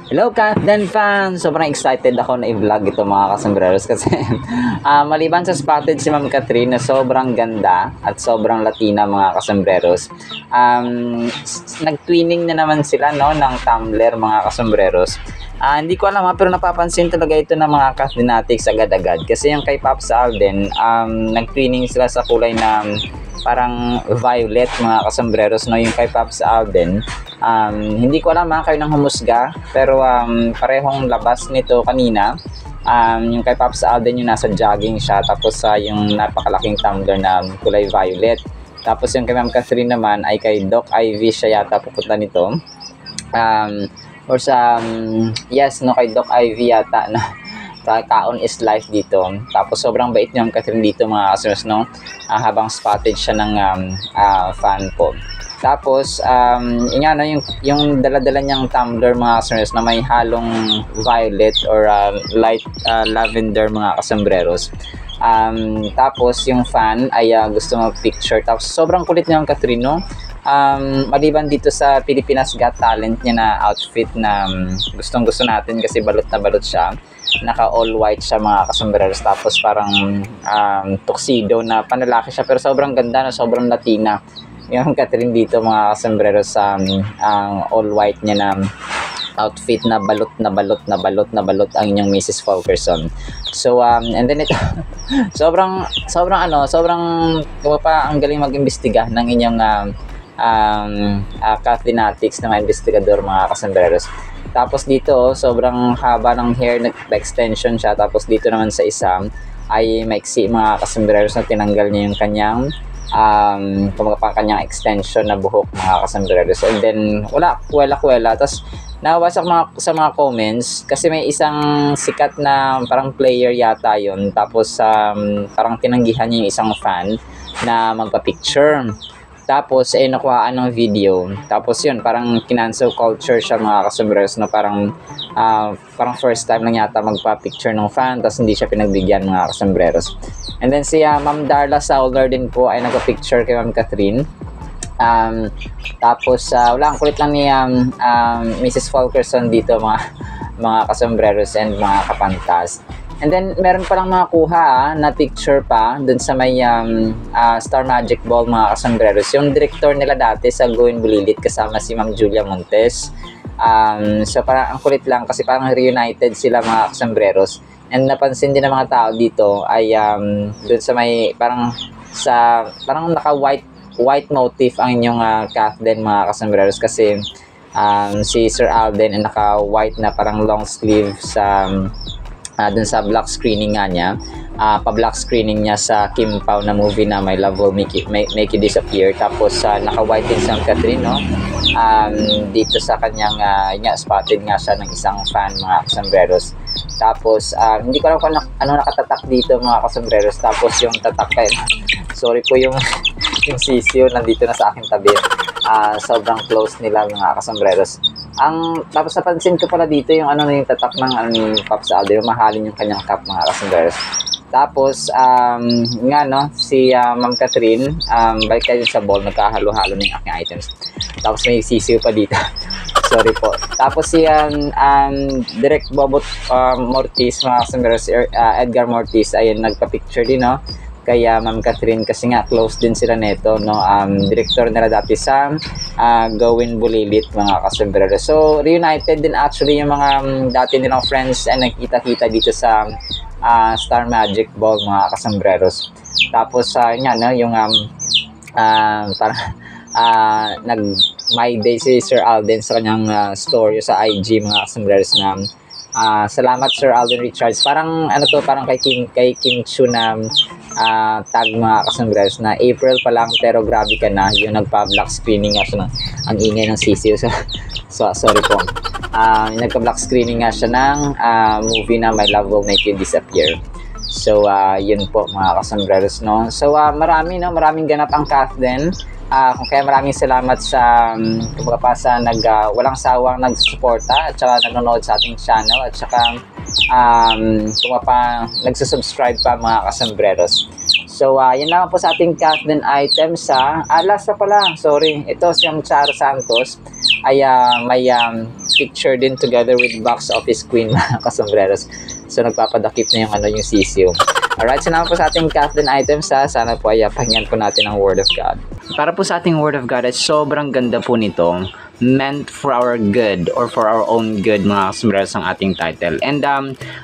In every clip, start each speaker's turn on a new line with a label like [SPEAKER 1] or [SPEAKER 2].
[SPEAKER 1] Hello Kathden fans! Sobrang excited ako na i-vlog ito mga kasombreros kasi maliban sa spotted si Ma'am Catherine na sobrang ganda at sobrang Latina mga kasombreros, nag-twinning na naman sila no, ng tumbler mga kasombreros. Hindi ko alam pero napapansin talaga ito ng mga Kathdinatics agad-agad kasi yung kay Pops Alden, nag-twinning sila sa kulay na parang violet mga kasombreros no, yung kay Pops Alden. Hindi ko alam kayo nang humusga pero parehong labas nito kanina. Yung kay Pops Alden yung nasa jogging siya tapos yung napakalaking tumbler na kulay violet. Tapos yung kay Ma'am Catherine naman ay kay Doc Ivy siya yata pupunta nito. Or sa yes no, kay Doc Ivy yata na Kaon is life dito. Tapos sobrang bait niya ang Catherine dito mga kasunod no, habang spotted siya ng fan po. Tapos yung dala-dala niyang tumbler mga kasunod na may halong violet or light lavender mga kasombreros. Tapos yung fan ay gusto mag-picture. Tapos sobrang kulit niya ang Catherine no. Maliban dito sa Pilipinas Got Talent niya na outfit na gustong gusto natin kasi balot na balot siya, naka all white siya mga kasombreros, tapos parang tuxedo na panlalaki siya pero sobrang ganda na sobrang Latina yung Catherine dito mga kasombreros sa all white niya na outfit na balot na balot na balot na balot ang inyong Mrs. Fulkerson. So and then ito sobrang ang galing mag-imbestiga ng inyong Kathdinatics na mga investigador mga kasombreros. Tapos dito sobrang haba ng hair, nag-extension siya. Tapos dito naman sa isa ay maiksi mga kasombreros na tinanggal niya yung kanyang kanyang extension na buhok mga kasombreros. And then wala kwela. Tapos nawasak sa mga comments kasi may isang sikat na parang player yata yon. Tapos parang tinanggihan niya yung isang fan na magpa-picture. Tapos nakuhaan ng video. Tapos yun, parang kinancel culture siya mga kasombreros na parang first time lang yata magpa-picture ng fan tapos hindi siya pinagbigyan mga kasombreros. And then si Ma'am Darla Sauler din po ay nagpa-picture kay Ma'am Catherine. Tapos wala, ang kulit lang ni Mrs. Fulkerson dito mga kasombreros and mga kapantas. And then meron pa lang mga kuha na picture pa dun sa may Star Magic Ball mga kasombreros. Yung director nila dati sa Gawin Bulilit kasama si Ma'am Julia Montes. So parang ang kulit lang kasi parang reunited sila mga kasombreros. And napansin din ng mga tao dito ay dun sa may parang naka white motif ang inyong Kathden mga kasombreros kasi si Sir Alden ay naka white na parang long sleeve sa dun sa black screening nga niya, pa-black screening niya sa Kim Pao na movie na My Love Will Make You Disappear. Tapos naka-white din si Catherine no, dito sa kanyang spotted nga siya ng isang fan mga kasombreros. Tapos hindi ko alam kung ano nakatatak dito mga kasombreros. Tapos yung tatak sorry po yung sisiyo nandito na sa aking tabi. Sobrang close nila mga kasombreros. Tapos napansin ko pala dito yung yung tatak ng ni Pops Alden, mahalin yung kanyang cap mga kasombreros. Tapos si Ma'am Catherine, balik tayo sa ball, nagkahalo-halo ng aking items. Tapos may sisiyo pa dito. Sorry po. Tapos si Direct Bobot Mortis mga kasombreros, Edgar Mortis ay nagpa-picture din no kaya Ma'am Catherine kasi nga close din sila neto no, director nila dati sa Gawin Bulilit mga kasombreros. So reunited din actually yung mga dati nilang friends and nagkita-kita dito sa Star Magic Ball mga kasombreros. Tapos yung parang nag my day si Sir Alden sa kanyang story sa IG mga kasombreros na salamat Sir Alden Richards. Parang parang kay Kim Chu na tag mga kasombreros na April pa lang pero grabe ka na, yung nagpa-black screening nga siya ang ingay ng sisiyo. So sorry po. Nagpa-black screening nga siya ng movie na My Love Will Make You Disappear. So yun po mga kasombreros no. So maraming ganap ang Kathden. Kaya maraming salamat sa walang sawang nagsusuporta at saka nanonood sa ating channel at saka nagsusubscribe pa mga kasombreros. So yan naman po sa ating Kathden items last na pala, sorry, ito si Charo Santos ay may picture din together with box office queen mga kasombreros. So nagpapadakip na yung yung sisiyo. Alright, so naman po sa ating Kathleen items sana po ay pakinggan po natin ang Word of God. Para po sa ating Word of God ay sobrang ganda po nito, meant for our good or for our own good mga kasombreros ang ating title. And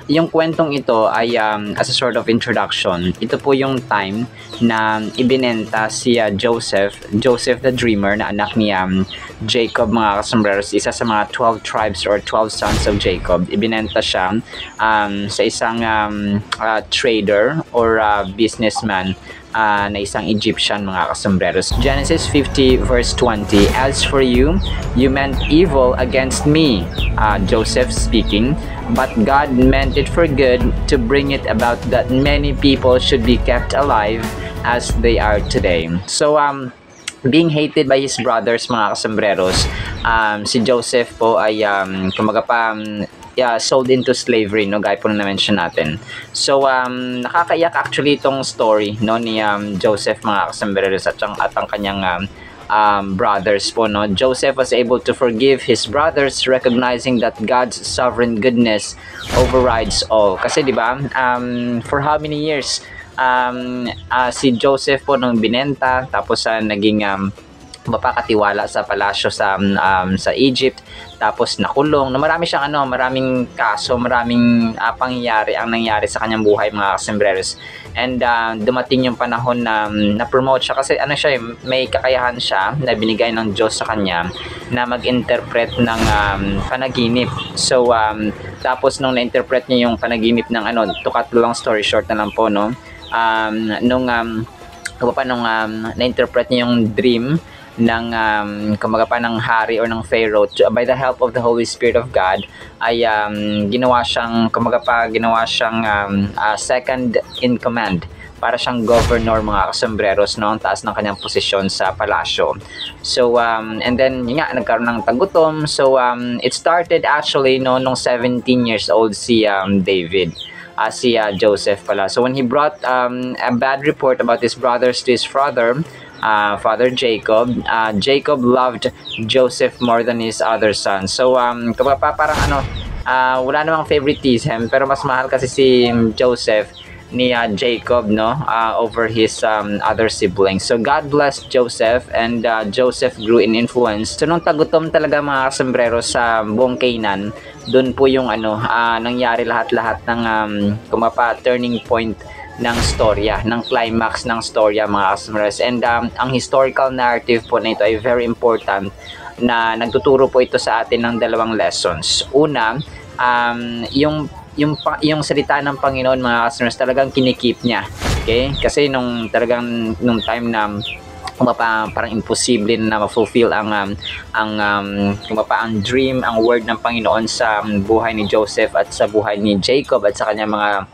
[SPEAKER 1] yung kwentong ito ay as a sort of introduction, ito po yung time na ibinenta si Joseph the dreamer na anak ni Jacob mga kasombreros, isa sa mga 12 tribes or 12 sons of Jacob. Ibinenta siya sa isang trader or businessman na isang Egyptian mga kasombreros. Genesis 50 verse 20, "As for you, you meant evil against me," Joseph speaking, "but God meant it for good to bring it about that many people should be kept alive as they are today." So being hated by his brothers mga kasombreros, si Joseph po ay kumaga pa sold into slavery, no, gaya po na na-mention natin. So nakakaiyak actually itong story, no, ni Joseph mga kasombreros at ang kanyang brothers po, no. Joseph was able to forgive his brothers, recognizing that God's sovereign goodness overrides all. Kasi di ba, for how many years si Joseph po nung binenta, tapos naging mapakatiwala sa palasyo sa Egypt, tapos nakulong, na marami siyang maraming kaso, maraming pangyayari ang nangyari sa kanyang buhay mga kasombreros. And dumating yung panahon na na-promote siya kasi siya, may kakayahan siya na binigay ng Diyos sa kanya na mag-interpret ng panaginip. So tapos nung na-interpret niya yung panaginip ng to cut long story short na lang po, no, nung na-interpret niya yung dream ng kumaga pa ng hari or ng Pharaoh, by the help of the Holy Spirit of God, ay ginawa siyang second in command, para siyang governor mga kasombreros, no, ang taas ng kanyang posisyon sa palasyo. So and then yun nga, nagkaroon ng tagutom. So it started actually nung 17 years old si David, si Joseph pala. So when he brought a bad report about his brothers to his father Jacob, Jacob loved Joseph more than his other sons. So parang wala namang favoritism, pero mas mahal kasi si Joseph ni Jacob, no, over his other siblings. So God blessed Joseph, and Joseph grew in influence. So nung tagutom talaga mga kasombreros sa buong Canaan, doon po yung nangyari lahat-lahat ng turning point ng storya, ng climax ng storya mga kasombreros. And ang historical narrative po na ito ay very important, na nagtuturo po ito sa atin ng dalawang lessons. Una, yung salita ng Panginoon mga kasombreros, talagang kinikip niya. Okay? Kasi nung time na parang imposible na ma-fulfill ang dream, ang word ng Panginoon sa buhay ni Joseph at sa buhay ni Jacob at sa kanyang mga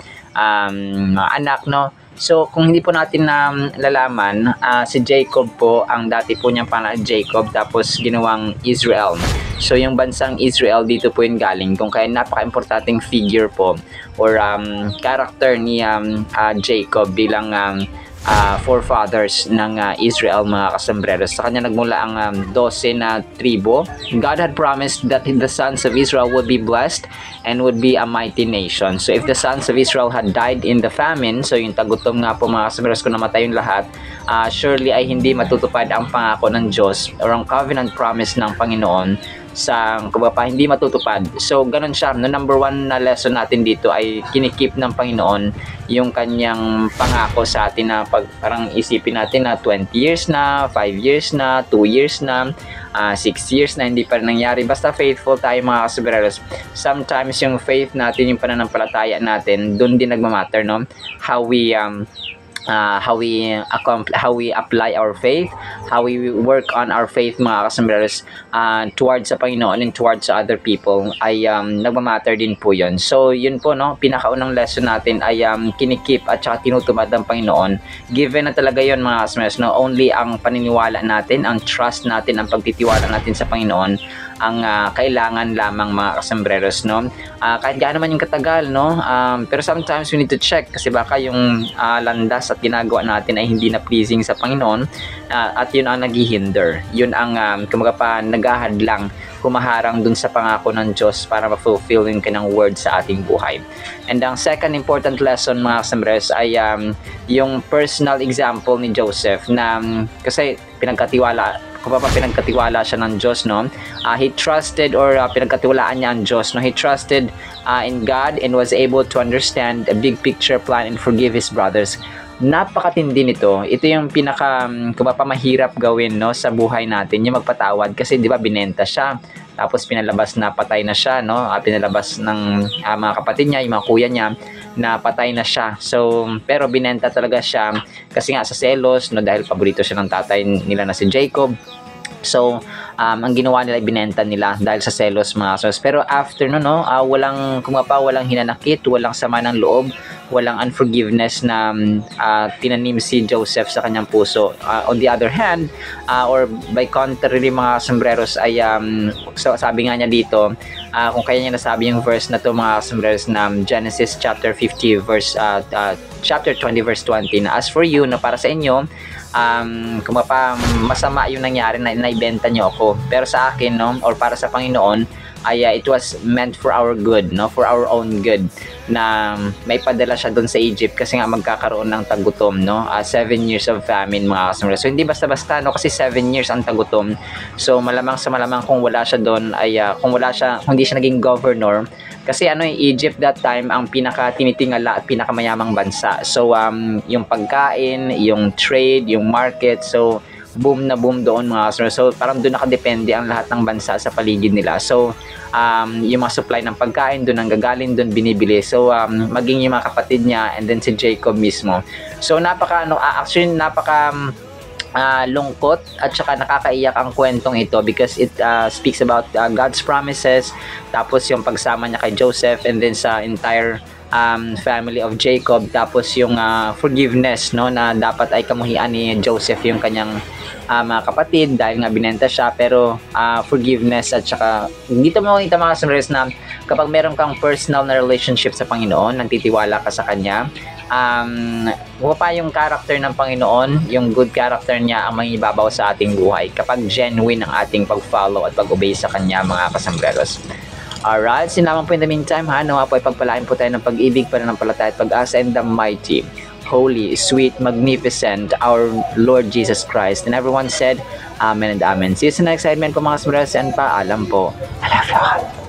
[SPEAKER 1] anak, no. So kung hindi po natin lalaman, si Jacob po, ang dati po niyang pangalan Jacob, tapos ginawang Israel. So yung bansang Israel, dito po yung galing, kung kaya napaka-importanting figure po or character ni Jacob bilang forefathers ng Israel mga kasombreros. Sa kanya nagmula ang 12 na tribo. God had promised that the sons of Israel would be blessed and would be a mighty nation. So if the sons of Israel had died in the famine, so yung tagutom nga po mga kasombreros, kung namatay yung lahat, surely ay hindi matutupad ang pangako ng Diyos or ang covenant promise ng Panginoon sa hindi matutupad. So ganun siya, no. Number one na lesson natin dito ay kinikip ng Panginoon yung kanyang pangako sa atin, na parang isipin natin na 20 years na, 5 years na, 2 years na, 6 years na, hindi pa rin nangyari. Basta faithful tayo mga kasombreros. Sometimes yung faith natin, yung pananampalataya natin, doon din nagmamatter, no, how we apply our faith, how we work on our faith mga kasombreros, towards sa Panginoon and towards sa other people, ay nagmamatter din po yun. So yun po, no, pinakaunang lesson natin ay kinikip at saka tinutupad ng Panginoon. Given na talaga yun mga kasombreros, no, only ang paniniwala natin, ang trust natin, ang pagtitiwala natin sa Panginoon ang kailangan lamang mga kasombreros, no. Kahit gaano man yung katagal, no, pero sometimes we need to check, kasi baka yung landas at ginagawa natin ay hindi na pleasing sa Panginoon, at yun ang naghihinder, yun ang nag-ahadlang humaharang dun sa pangako ng Diyos para ma-fulfill yung kanyang word sa ating buhay. And ang second important lesson mga kasambreros ay yung personal example ni Joseph na kasi pinagkatiwala siya ng Diyos, no? He trusted or pinagkatiwalaan niya ang Diyos, no? He trusted in God and was able to understand a big picture plan and forgive his brothers. Napakatindi nito. Ito yung mahirap gawin, no, sa buhay natin, yung magpatawad kasi 'di ba binenta siya. Tapos pinalabas na patay na siya, no? Pinalabas ng mga kapatid niya, yung mga kuya niya na patay na siya. So, pero binenta talaga siya kasi nga sa selos, no, dahil paborito siya ng tatay nila na si Jacob. So, ang ginawa nila, ibinenta nila dahil sa selos mga kasos. Pero after walang hinanakit, walang sama ng loob, walang unforgiveness na tinanim si Joseph sa kanyang puso. On the other hand, or by contrary mga sombreros ay sabi nga niya dito, kung kaya niya nasabi yung verse na to mga sombreros na Genesis chapter 50 verse chapter 20 verse 20 na as for you, na para sa inyo, masama yung nangyari na naibenta niyo ako, pero sa akin, no, or para sa Panginoon ay it was meant for our good, no, for our own good, na may padala siya doon sa Egypt kasi nga magkakaroon ng tagutom, no, 7 years of famine mga kasamara. So hindi basta-basta, no, kasi 7 years ang tagutom. So malamang kung wala siya doon ay hindi siya naging governor, kasi Egypt that time ang pinaka-tinitingala at pinakamayamang bansa. So yung pagkain, yung trade, yung market, so boom na boom doon mga kasamara. So parang doon nakadepende ang lahat ng bansa sa paligid nila. So yung mga supply ng pagkain doon ang gagaling, doon binibili. So maging yung mga kapatid niya and then si Jacob mismo. So napaka lungkot at saka nakakaiyak ang kwentong ito because it speaks about God's promises, tapos yung pagsama niya kay Joseph and then sa entire family of Jacob, tapos yung forgiveness, no, na dapat ay kamuhian ni Joseph yung kanyang mga kapatid dahil nga binenta siya, pero forgiveness at saka dito mo makita mga kasamres na kapag meron kang personal na relationship sa Panginoon, nagtitiwala ka sa Kanya, pa yung character ng Panginoon, yung good character niya ang mangibabaw sa ating buhay kapag genuine ang ating pag-follow at pag-obey sa Kanya mga kasambreros. Alright, sinaman po in the meantime, nawa po ay pagpalain po tayo ng pag-ibig, pananampalataya at pag-asa in the mighty, holy, sweet, magnificent, our Lord Jesus Christ. And everyone said, Amen and Amen. See you sa next segment po mga kasambreros and paalam po. I love you all.